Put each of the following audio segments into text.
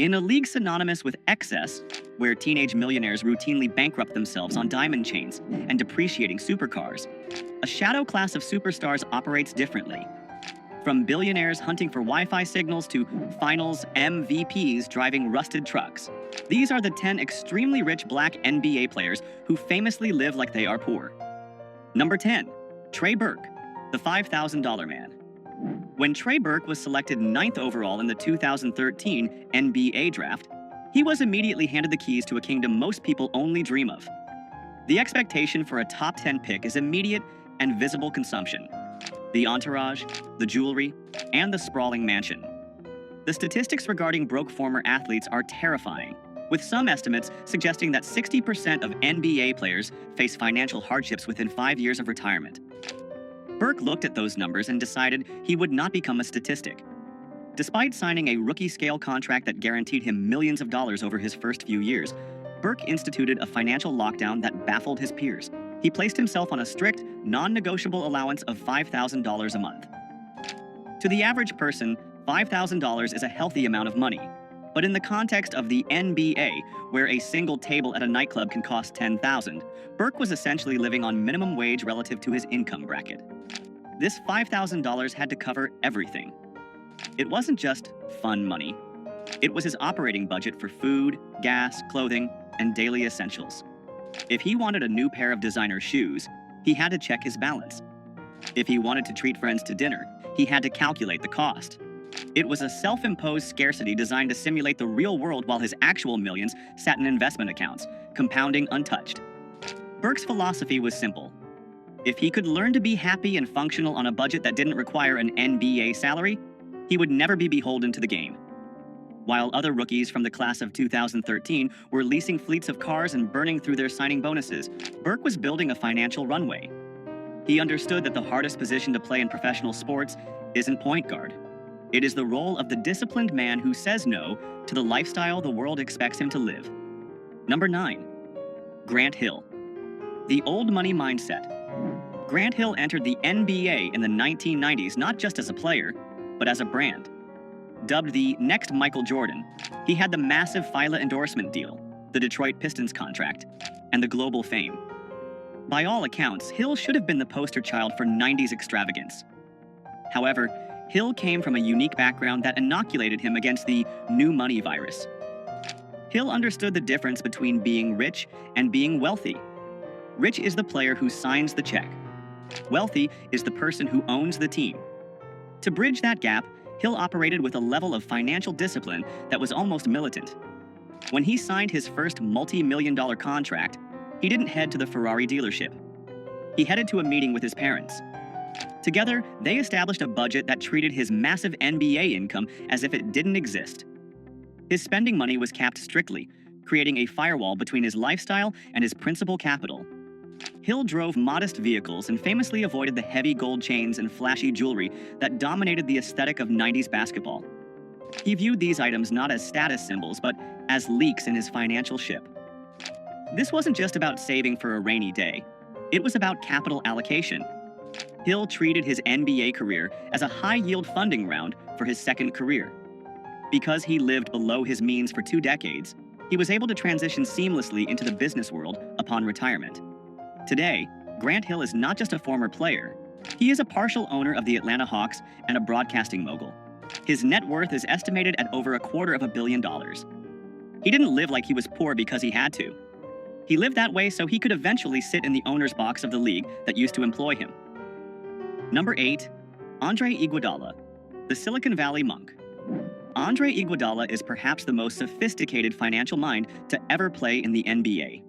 In a league synonymous with excess, where teenage millionaires routinely bankrupt themselves on diamond chains and depreciating supercars, a shadow class of superstars operates differently. From billionaires hunting for Wi-Fi signals to finals MVPs driving rusted trucks. These are the 10 extremely rich black NBA players who famously live like they are poor. Number 10. Trey Burke, the $5,000 man. When Trey Burke was selected 9th overall in the 2013 NBA draft, he was immediately handed the keys to a kingdom most people only dream of. The expectation for a top 10 pick is immediate and visible consumption. The entourage, the jewelry, and the sprawling mansion. The statistics regarding broke former athletes are terrifying, with some estimates suggesting that 60% of NBA players face financial hardships within 5 years of retirement. Burke looked at those numbers and decided he would not become a statistic. Despite signing a rookie-scale contract that guaranteed him millions of dollars over his first few years, Burke instituted a financial lockdown that baffled his peers. He placed himself on a strict, non-negotiable allowance of $5,000 a month. To the average person, $5,000 is a healthy amount of money. But in the context of the NBA, where a single table at a nightclub can cost $10,000, Burke was essentially living on minimum wage relative to his income bracket. This $5,000 had to cover everything. It wasn't just fun money. It was his operating budget for food, gas, clothing, and daily essentials. If he wanted a new pair of designer shoes, he had to check his balance. If he wanted to treat friends to dinner, he had to calculate the cost. It was a self-imposed scarcity designed to simulate the real world while his actual millions sat in investment accounts, compounding untouched. Burke's philosophy was simple. If he could learn to be happy and functional on a budget that didn't require an NBA salary, he would never be beholden to the game. While other rookies from the class of 2013 were leasing fleets of cars and burning through their signing bonuses, Burke was building a financial runway. He understood that the hardest position to play in professional sports isn't point guard. It is the role of the disciplined man who says no to the lifestyle the world expects him to live. Number 9. Grant Hill. The old money mindset. Grant Hill entered the NBA in the 1990s not just as a player, but as a brand. Dubbed the next Michael Jordan, he had the massive Fila endorsement deal, the Detroit Pistons contract, and the global fame. By all accounts, Hill should have been the poster child for 90s extravagance. However, Hill came from a unique background that inoculated him against the new money virus. Hill understood the difference between being rich and being wealthy. Rich is the player who signs the check. Wealthy is the person who owns the team. To bridge that gap, Hill operated with a level of financial discipline that was almost militant. When he signed his first multi-million-dollar contract, he didn't head to the Ferrari dealership. He headed to a meeting with his parents. Together, they established a budget that treated his massive NBA income as if it didn't exist. His spending money was capped strictly, creating a firewall between his lifestyle and his principal capital. Hill drove modest vehicles and famously avoided the heavy gold chains and flashy jewelry that dominated the aesthetic of 90s basketball. He viewed these items not as status symbols, but as leaks in his financial ship. This wasn't just about saving for a rainy day. It was about capital allocation. Hill treated his NBA career as a high-yield funding round for his second career. Because he lived below his means for 2 decades, he was able to transition seamlessly into the business world upon retirement. Today, Grant Hill is not just a former player. He is a partial owner of the Atlanta Hawks and a broadcasting mogul. His net worth is estimated at over $250 million. He didn't live like he was poor because he had to. He lived that way so he could eventually sit in the owner's box of the league that used to employ him. Number 8. Andre Iguodala, the Silicon Valley monk. Andre Iguodala is perhaps the most sophisticated financial mind to ever play in the NBA.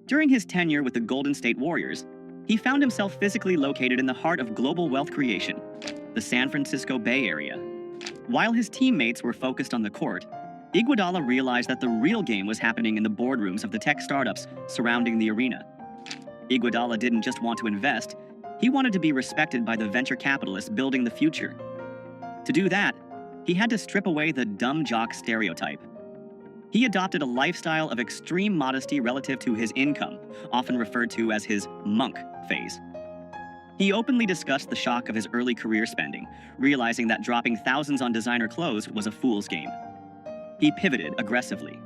During his tenure with the Golden State Warriors, he found himself physically located in the heart of global wealth creation, the San Francisco Bay Area. While his teammates were focused on the court, Iguodala realized that the real game was happening in the boardrooms of the tech startups surrounding the arena. Iguodala didn't just want to invest, he wanted to be respected by the venture capitalists building the future. To do that, he had to strip away the dumb jock stereotype. He adopted a lifestyle of extreme modesty relative to his income, often referred to as his monk phase. He openly discussed the shock of his early career spending, realizing that dropping thousands on designer clothes was a fool's game. he pivoted aggressively.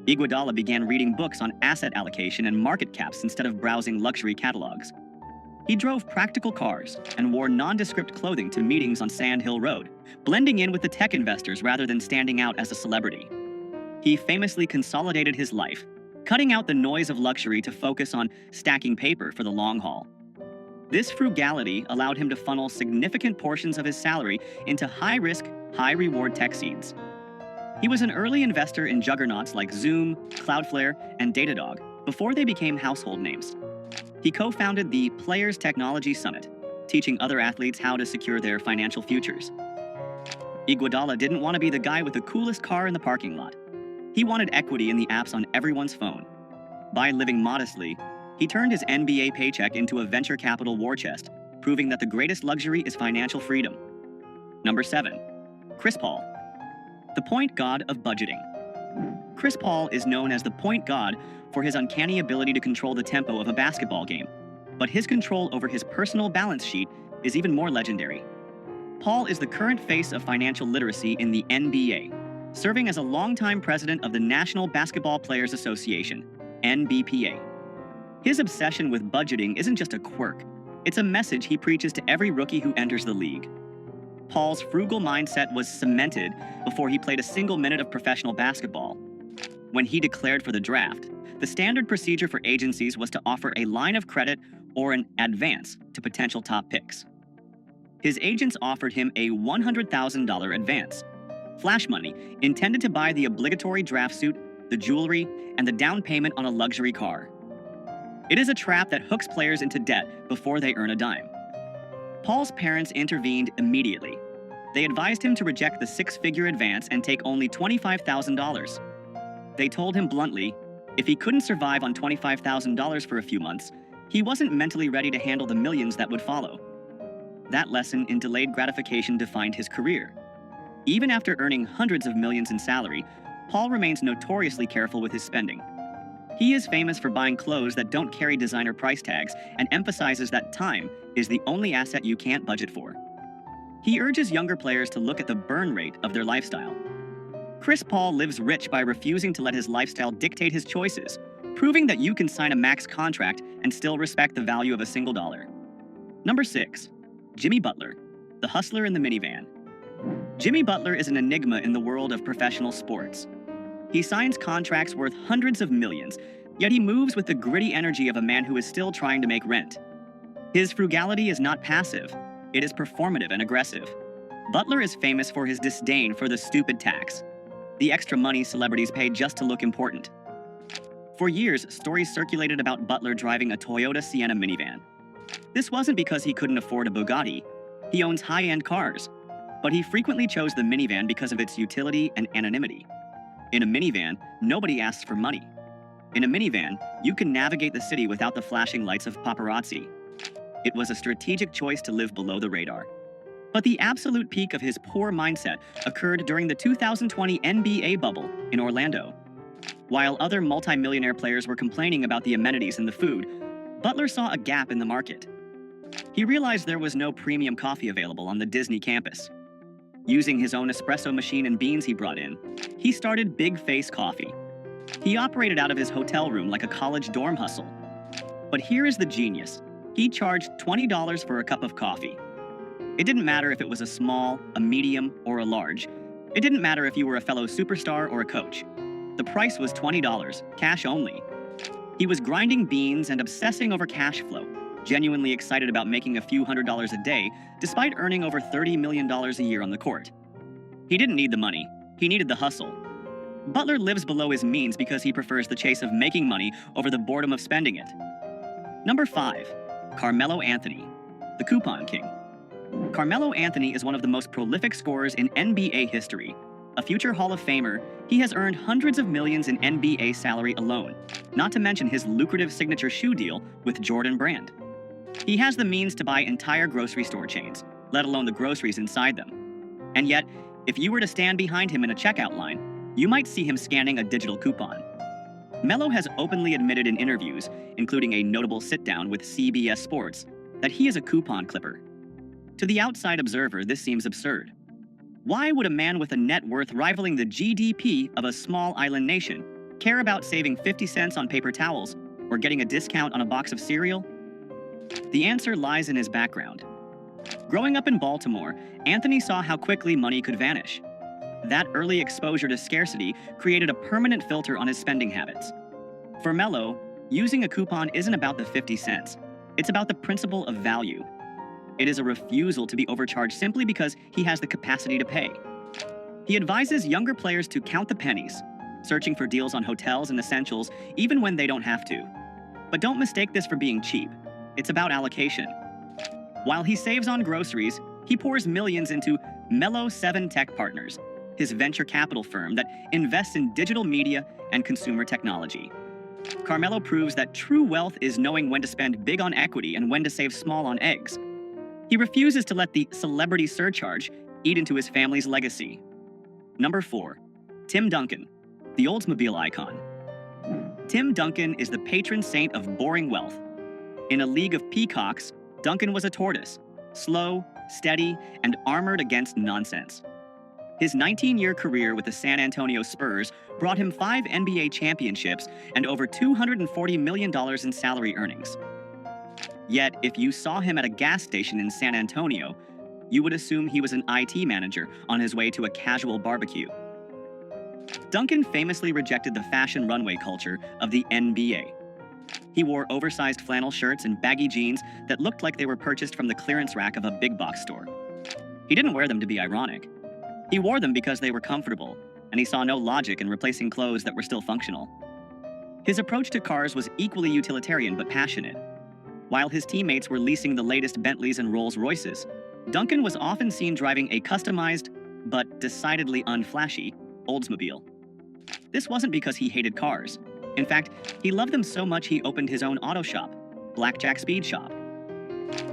Iguodala began reading books on asset allocation and market caps instead of browsing luxury catalogs. He drove practical cars and wore nondescript clothing to meetings on Sand Hill Road, blending in with the tech investors rather than standing out as a celebrity. He famously consolidated his life, cutting out the noise of luxury to focus on stacking paper for the long haul. This frugality allowed him to funnel significant portions of his salary into high-risk, high-reward tech seeds. He was an early investor in juggernauts like Zoom, Cloudflare, and Datadog before they became household names. He co-founded the Players Technology Summit, teaching other athletes how to secure their financial futures. Iguodala didn't want to be the guy with the coolest car in the parking lot. He wanted equity in the apps on everyone's phone. By living modestly, he turned his NBA paycheck into a venture capital war chest, proving that the greatest luxury is financial freedom. Number 7. Chris Paul, the point god of budgeting. Chris Paul is known as the point god for his uncanny ability to control the tempo of a basketball game, but his control over his personal balance sheet is even more legendary. Paul is the current face of financial literacy in the NBA, serving as a longtime president of the National Basketball Players Association, NBPA. His obsession with budgeting isn't just a quirk, it's a message he preaches to every rookie who enters the league. Paul's frugal mindset was cemented before he played a single minute of professional basketball. When he declared for the draft, the standard procedure for agencies was to offer a line of credit or an advance to potential top picks. His agents offered him a $100,000 advance, flash money intended to buy the obligatory draft suit, the jewelry, and the down payment on a luxury car. It is a trap that hooks players into debt before they earn a dime. Paul's parents intervened immediately. They advised him to reject the six-figure advance and take only $25,000. They told him bluntly, if he couldn't survive on $25,000 for a few months, he wasn't mentally ready to handle the millions that would follow. That lesson in delayed gratification defined his career. Even after earning hundreds of millions in salary, Paul remains notoriously careful with his spending. He is famous for buying clothes that don't carry designer price tags and emphasizes that time is the only asset you can't budget for. He urges younger players to look at the burn rate of their lifestyle. Chris Paul lives rich by refusing to let his lifestyle dictate his choices, proving that you can sign a max contract and still respect the value of a single dollar. Number 6. Jimmy Butler, the hustler in the minivan. Jimmy Butler is an enigma in the world of professional sports. He signs contracts worth hundreds of millions, yet he moves with the gritty energy of a man who is still trying to make rent. His frugality is not passive, it is performative and aggressive. Butler is famous for his disdain for the stupid tax, the extra money celebrities pay just to look important. For years, stories circulated about Butler driving a Toyota Sienna minivan. This wasn't because he couldn't afford a Bugatti. He owns high-end cars, but he frequently chose the minivan because of its utility and anonymity. In a minivan, nobody asks for money. In a minivan, you can navigate the city without the flashing lights of paparazzi. It was a strategic choice to live below the radar. But the absolute peak of his poor mindset occurred during the 2020 NBA bubble in Orlando. While other multimillionaire players were complaining about the amenities and the food, Butler saw a gap in the market. He realized there was no premium coffee available on the Disney campus. Using his own espresso machine and beans he brought in, he started Big Face Coffee. He operated out of his hotel room like a college dorm hustle. But here is the genius. He charged $20 for a cup of coffee. It didn't matter if it was a small, a medium, or a large. It didn't matter if you were a fellow superstar or a coach. The price was $20, cash only. He was grinding beans and obsessing over cash flow, genuinely excited about making a few $100s a day, despite earning over $30 million a year on the court. He didn't need the money, he needed the hustle. Butler lives below his means because he prefers the chase of making money over the boredom of spending it. Number 5. Carmelo Anthony, the Coupon King. Carmelo Anthony is one of the most prolific scorers in NBA history. A future Hall of Famer, he has earned hundreds of millions in NBA salary alone, not to mention his lucrative signature shoe deal with Jordan Brand. He has the means to buy entire grocery store chains, let alone the groceries inside them. And yet, if you were to stand behind him in a checkout line, you might see him scanning a digital coupon. Melo has openly admitted in interviews, including a notable sit-down with CBS Sports, that he is a coupon clipper. To the outside observer, this seems absurd. Why would a man with a net worth rivaling the GDP of a small island nation care about saving 50 cents on paper towels or getting a discount on a box of cereal? The answer lies in his background. Growing up in Baltimore, Anthony saw how quickly money could vanish. That early exposure to scarcity created a permanent filter on his spending habits. For Mello, using a coupon isn't about the 50 cents. It's about the principle of value. It is a refusal to be overcharged simply because he has the capacity to pay. He advises younger players to count the pennies, searching for deals on hotels and essentials even when they don't have to. But don't mistake this for being cheap. It's about allocation. While he saves on groceries, he pours millions into Mello 7 Tech Partners, his venture capital firm that invests in digital media and consumer technology. Carmelo proves that true wealth is knowing when to spend big on equity and when to save small on eggs. He refuses to let the celebrity surcharge eat into his family's legacy. Number 4. Tim Duncan, the Oldsmobile icon. Tim Duncan is the patron saint of boring wealth. In a league of peacocks, Duncan was a tortoise, slow, steady, and armored against nonsense. His 19-year career with the San Antonio Spurs brought him 5 NBA championships and over $240 million in salary earnings. Yet, if you saw him at a gas station in San Antonio, you would assume he was an IT manager on his way to a casual barbecue. Duncan famously rejected the fashion runway culture of the NBA. He wore oversized flannel shirts and baggy jeans that looked like they were purchased from the clearance rack of a big box store. He didn't wear them to be ironic. He wore them because they were comfortable, and he saw no logic in replacing clothes that were still functional. His approach to cars was equally utilitarian but passionate. While his teammates were leasing the latest Bentleys and Rolls-Royces, Duncan was often seen driving a customized, but decidedly unflashy, Oldsmobile. This wasn't because he hated cars. In fact, he loved them so much he opened his own auto shop, Blackjack Speed Shop.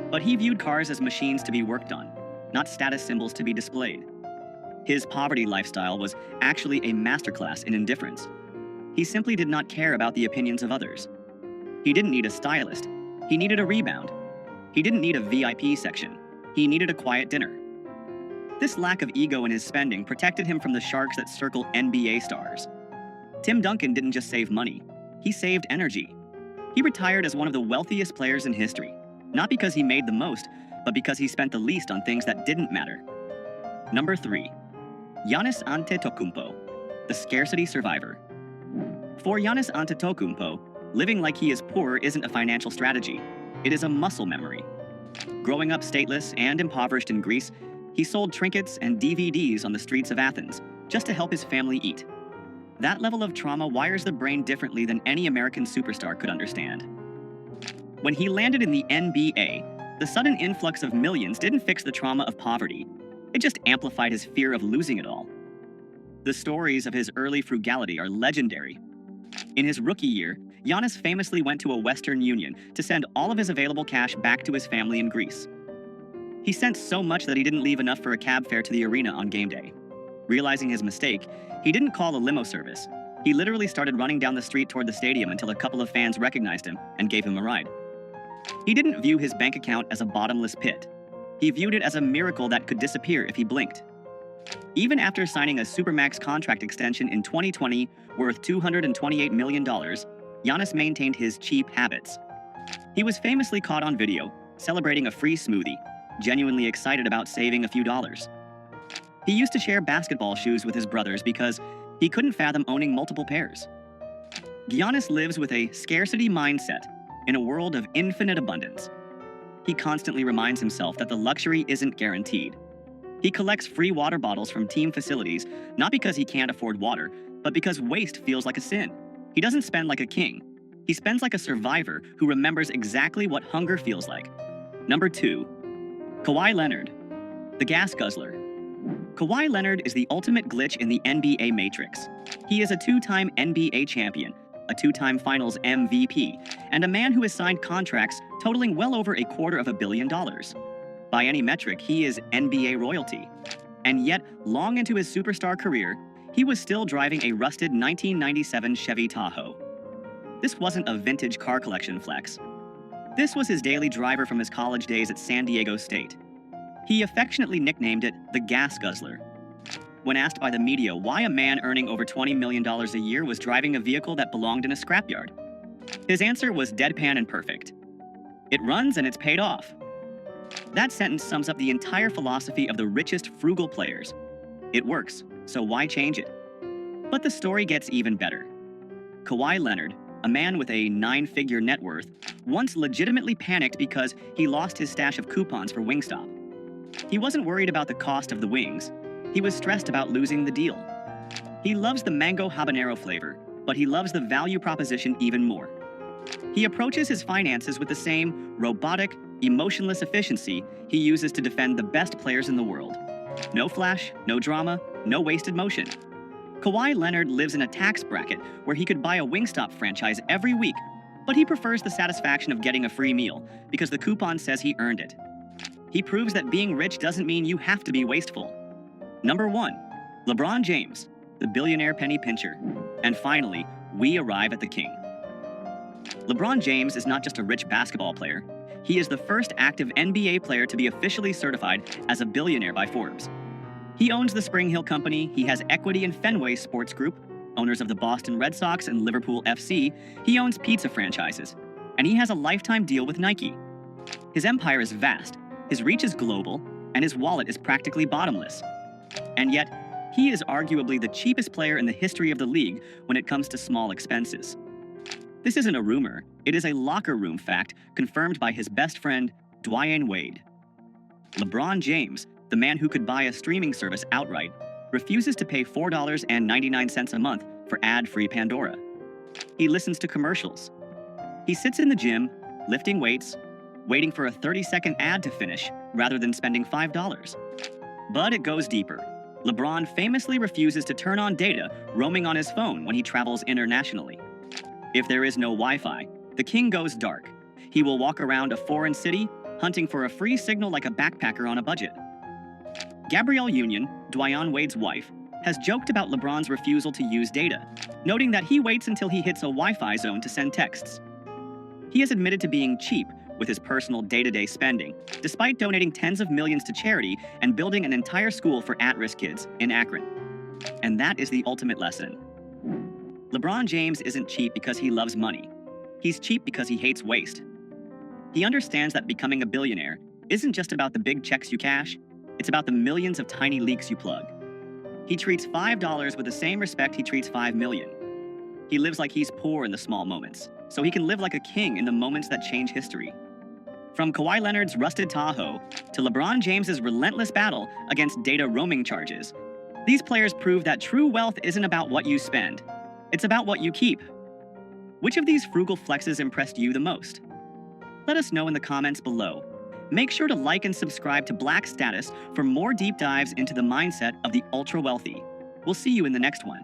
But he viewed cars as machines to be worked on, not status symbols to be displayed. His poverty lifestyle was actually a masterclass in indifference. He simply did not care about the opinions of others. He didn't need a stylist. He needed a rebound. He didn't need a VIP section. He needed a quiet dinner. This lack of ego in his spending protected him from the sharks that circle NBA stars. Tim Duncan didn't just save money. He saved energy. He retired as one of the wealthiest players in history, not because he made the most, but because he spent the least on things that didn't matter. Number 3. Giannis Antetokounmpo, the scarcity survivor. For Giannis Antetokounmpo, living like he is poor isn't a financial strategy. It is a muscle memory. Growing up stateless and impoverished in Greece, he sold trinkets and DVDs on the streets of Athens just to help his family eat. That level of trauma wires the brain differently than any American superstar could understand. When he landed in the NBA, the sudden influx of millions didn't fix the trauma of poverty. It just amplified his fear of losing it all. The stories of his early frugality are legendary. In his rookie year, Giannis famously went to a Western Union to send all of his available cash back to his family in Greece. He sent so much that he didn't leave enough for a cab fare to the arena on game day. Realizing his mistake, he didn't call a limo service. He literally started running down the street toward the stadium until a couple of fans recognized him and gave him a ride. He didn't view his bank account as a bottomless pit. He viewed it as a miracle that could disappear if he blinked. Even after signing a Supermax contract extension in 2020 worth $228 million, Giannis maintained his cheap habits. He was famously caught on video, celebrating a free smoothie, genuinely excited about saving a few dollars. He used to share basketball shoes with his brothers because he couldn't fathom owning multiple pairs. Giannis lives with a scarcity mindset in a world of infinite abundance. He constantly reminds himself that the luxury isn't guaranteed. He collects free water bottles from team facilities, not because he can't afford water, but because waste feels like a sin. He doesn't spend like a king. He spends like a survivor who remembers exactly what hunger feels like. Number 2. Kawhi Leonard, the gas guzzler. Kawhi Leonard is the ultimate glitch in the NBA matrix. He is a 2-time NBA champion, a 2-time Finals MVP, and a man who has signed contracts totaling well over $250 million. By any metric, he is NBA royalty. And yet, long into his superstar career, he was still driving a rusted 1997 Chevy Tahoe. This wasn't a vintage car collection flex. This was his daily driver from his college days at San Diego State. He affectionately nicknamed it the Gas Guzzler when asked by the media why a man earning over $20 million a year was driving a vehicle that belonged in a scrapyard. His answer was deadpan and perfect. It runs and it's paid off. That sentence sums up the entire philosophy of the richest frugal players. It works, so why change it? But the story gets even better. Kawhi Leonard, a man with a 9-figure net worth, once legitimately panicked because he lost his stash of coupons for Wingstop. He wasn't worried about the cost of the wings. He was stressed about losing the deal. He loves the mango habanero flavor, but he loves the value proposition even more. He approaches his finances with the same robotic, emotionless efficiency he uses to defend the best players in the world. No flash, no drama, no wasted motion. Kawhi Leonard lives in a tax bracket where he could buy a Wingstop franchise every week, but he prefers the satisfaction of getting a free meal because the coupon says he earned it. He proves that being rich doesn't mean you have to be wasteful. Number 1, LeBron James, the billionaire penny pincher. And finally, we arrive at the king. LeBron James is not just a rich basketball player. He is the first active NBA player to be officially certified as a billionaire by Forbes. He owns the Spring Hill Company, he has equity in Fenway Sports Group, owners of the Boston Red Sox and Liverpool FC, he owns pizza franchises, and he has a lifetime deal with Nike. His empire is vast, his reach is global, and his wallet is practically bottomless. And yet, he is arguably the cheapest player in the history of the league when it comes to small expenses. This isn't a rumor, it is a locker room fact confirmed by his best friend, Dwyane Wade. LeBron James, the man who could buy a streaming service outright, refuses to pay $4.99 a month for ad-free Pandora. He listens to commercials. He sits in the gym, lifting weights, waiting for a 30-second ad to finish rather than spending $5. But it goes deeper. LeBron famously refuses to turn on data roaming on his phone when he travels internationally. If there is no Wi-Fi, the king goes dark. He will walk around a foreign city, hunting for a free signal like a backpacker on a budget. Gabrielle Union, Dwyane Wade's wife, has joked about LeBron's refusal to use data, noting that he waits until he hits a Wi-Fi zone to send texts. He has admitted to being cheap with his personal day-to-day spending, despite donating tens of millions to charity and building an entire school for at-risk kids in Akron. And that is the ultimate lesson. LeBron James isn't cheap because he loves money. He's cheap because he hates waste. He understands that becoming a billionaire isn't just about the big checks you cash, it's about the millions of tiny leaks you plug. He treats $5 with the same respect he treats $5 million. He lives like he's poor in the small moments, so he can live like a king in the moments that change history. From Kawhi Leonard's rusted Tahoe to LeBron James's relentless battle against data roaming charges, these players prove that true wealth isn't about what you spend, it's about what you keep. Which of these frugal flexes impressed you the most? Let us know in the comments below. Make sure to like and subscribe to Black Status for more deep dives into the mindset of the ultra-wealthy. We'll see you in the next one.